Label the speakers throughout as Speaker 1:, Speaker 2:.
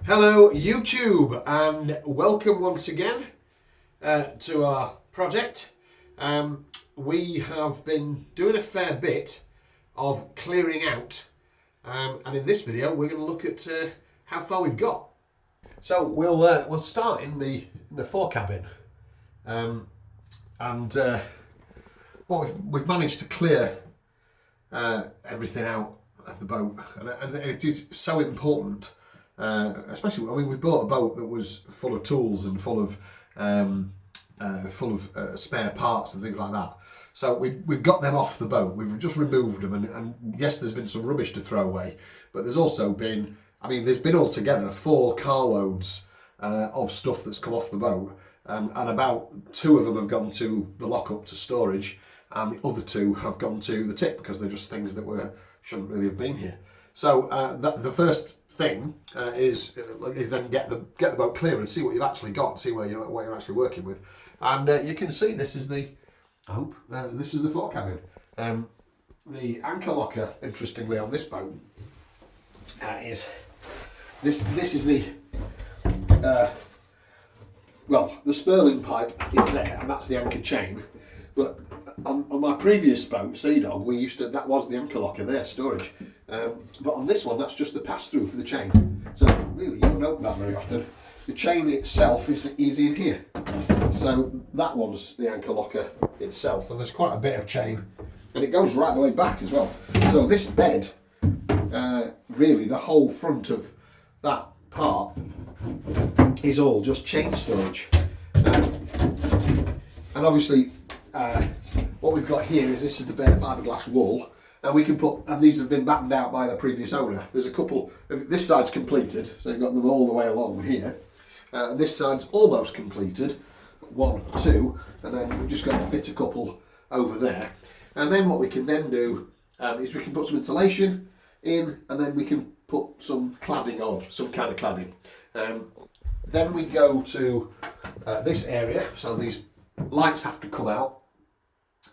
Speaker 1: Hello YouTube, and welcome once again to our project. We have been doing a fair bit of clearing out, and in this video we're going to look at how far we've got. So we'll start in the fore cabin, and well, we've managed to clear everything out of the boat, and it is so important. Especially, I mean, we bought a boat that was full of tools and full of spare parts and things like that. So we've got them off the boat. We've just removed them, and yes, there's been some rubbish to throw away, but there's also been, I mean, there's been altogether 4 carloads of stuff that's come off the boat, and about 2 of them have gone to the lockup to storage, and the other 2 have gone to the tip because they're just things that shouldn't really have been here. So the first thing is then get the boat clear and see what you've actually got, see what you're actually working with. And you can see this is the, I hope, this is the fore cabin. The anchor locker, interestingly, on this boat is this is the well, the spurling pipe is there, and that's the anchor chain. But on my previous boat, Sea Dog, that was the anchor locker there, storage. But on this one, that's just the pass through for the chain. So really, you don't open that very often. The chain itself is in here. So that one's the anchor locker itself, and there's quite a bit of chain, and it goes right the way back as well. So this bed, really, the whole front of that part is all just chain storage. And obviously, what we've got here is this is the bare fiberglass wall, and we can put, and these have been battened out by the previous owner. There's a couple, this side's completed, so you've got them all the way along here. This side's almost completed, 1, 2, and then we've just got to fit a couple over there. And then what we can then do is we can put some insulation in, and then we can put some cladding on, some kind of cladding. Then we go to this area, so these lights have to come out,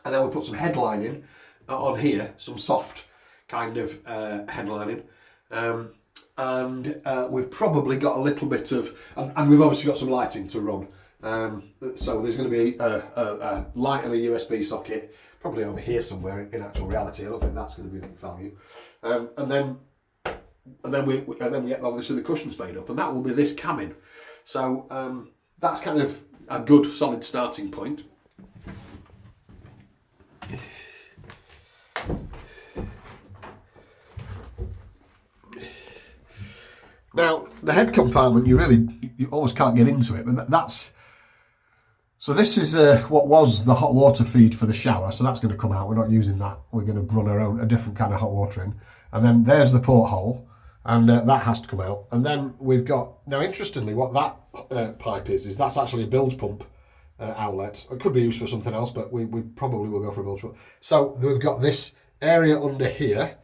Speaker 1: and then we put some headlining on here, some soft kind of headlining, and we've probably got a little bit of, and we've obviously got some lighting to run. So there's going to be a light and a USB socket, probably over here somewhere in actual reality. I don't think that's going to be of value. And then we get obviously the cushions made up, and that will be this cabin. So that's kind of a good solid starting point. Now the head compartment, you almost can't get into it, but so this is what was the hot water feed for the shower, so that's going to come out. We're not using that. We're going to run a different kind of hot water in, and then there's the porthole, and that has to come out. And then we've got, now interestingly, what that pipe is that's actually a bilge pump outlet. It could be used for something else, but we probably will go for a bilge pump. So we've got this area under here,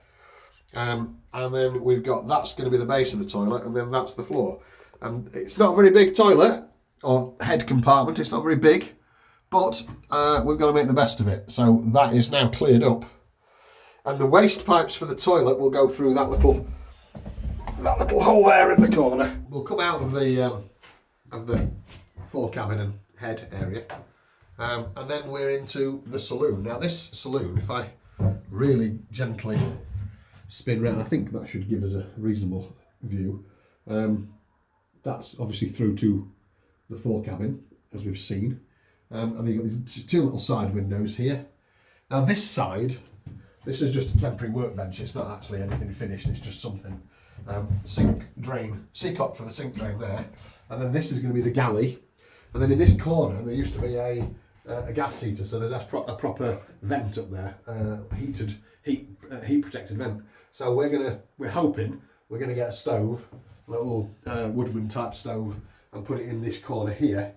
Speaker 1: and then we've got, that's going to be the base of the toilet, and then that's the floor. And it's not a very big toilet or head compartment, it's not very big, but we've got to make the best of it. So that is now cleared up, and the waste pipes for the toilet will go through that little hole there in the corner. We'll come out of the fore cabin and head area, and then we're into the saloon. Now this saloon, if I really gently spin round, I think that should give us a reasonable view. That's obviously through to the fore cabin, as we've seen, and then you've got these 2 little side windows here. Now this side, this is just a temporary workbench. It's not actually anything finished, it's just something. Sink drain, seacock for the sink drain there, and then this is going to be the galley, and then in this corner there used to be a gas heater, so there's a proper vent up there, heat protected vent. So we're hoping we're gonna get a stove, a little woodman type stove, and put it in this corner here,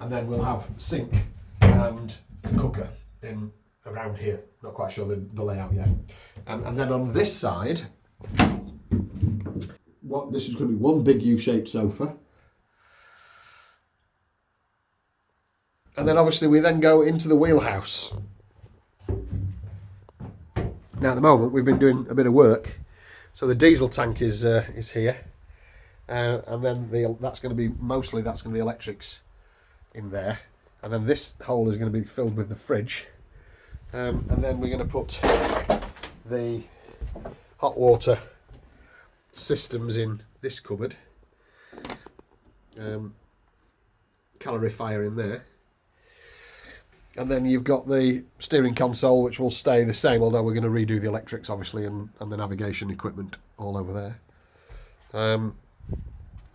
Speaker 1: and then we'll have sink and cooker in around here. Not quite sure the layout yet. And then on this side, this is going to be one big U-shaped sofa, and then obviously we then go into the wheelhouse. Now at the moment we've been doing a bit of work, so the diesel tank is here, and then that's going to be electrics in there, and then this hole is going to be filled with the fridge, and then we're going to put the hot water systems in this cupboard, calorifier in there, and then you've got the steering console, which will stay the same, although we're going to redo the electrics obviously, and the navigation equipment all over there.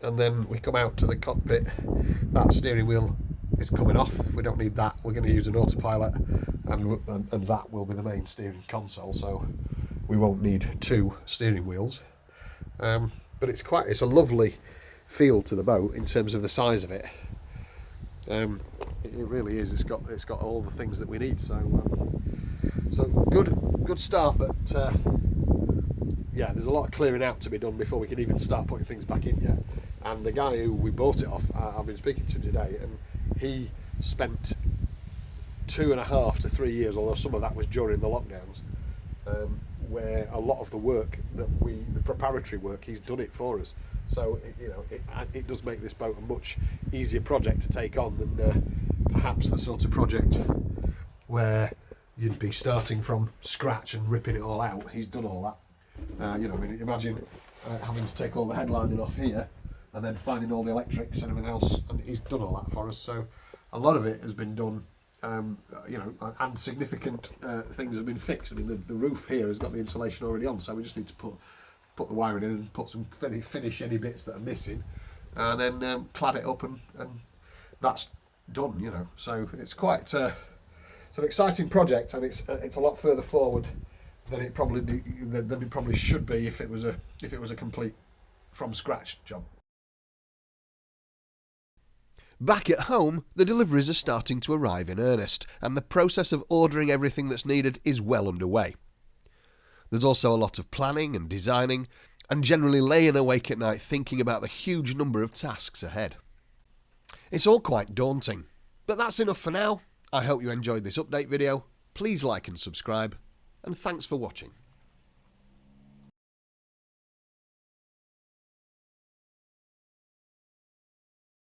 Speaker 1: And then we come out to the cockpit. That steering wheel is coming off, we don't need that. We're going to use an autopilot, and that will be the main steering console, so we won't need two steering wheels. But it's a lovely feel to the boat in terms of the size of it. It really is. It's got all the things that we need. So good start. But yeah, there's a lot of clearing out to be done before we can even start putting things back in yet. And the guy who we bought it off, I've been speaking to him today, and he spent 2.5 to 3 years, although some of that was during the lockdowns, where a lot of the work the preparatory work, he's done it for us. So it does make this boat a much easier project to take on than perhaps the sort of project where you'd be starting from scratch and ripping it all out. He's done all that. Imagine having to take all the headlining off here and then finding all the electrics and everything else, and he's done all that for us. So a lot of it has been done, and significant things have been fixed. I mean, the roof here has got the insulation already on, so we just need to put the wiring in and finish any bits that are missing, and then clad it up, and that's done. So it's quite it's an exciting project, and it's a lot further forward than it probably should be if it was a complete from scratch job.
Speaker 2: Back at home, the deliveries are starting to arrive in earnest, and the process of ordering everything that's needed is well underway. There's also a lot of planning and designing, and generally laying awake at night thinking about the huge number of tasks ahead. It's all quite daunting, but that's enough for now. I hope you enjoyed this update video. Please like and subscribe, and thanks for watching.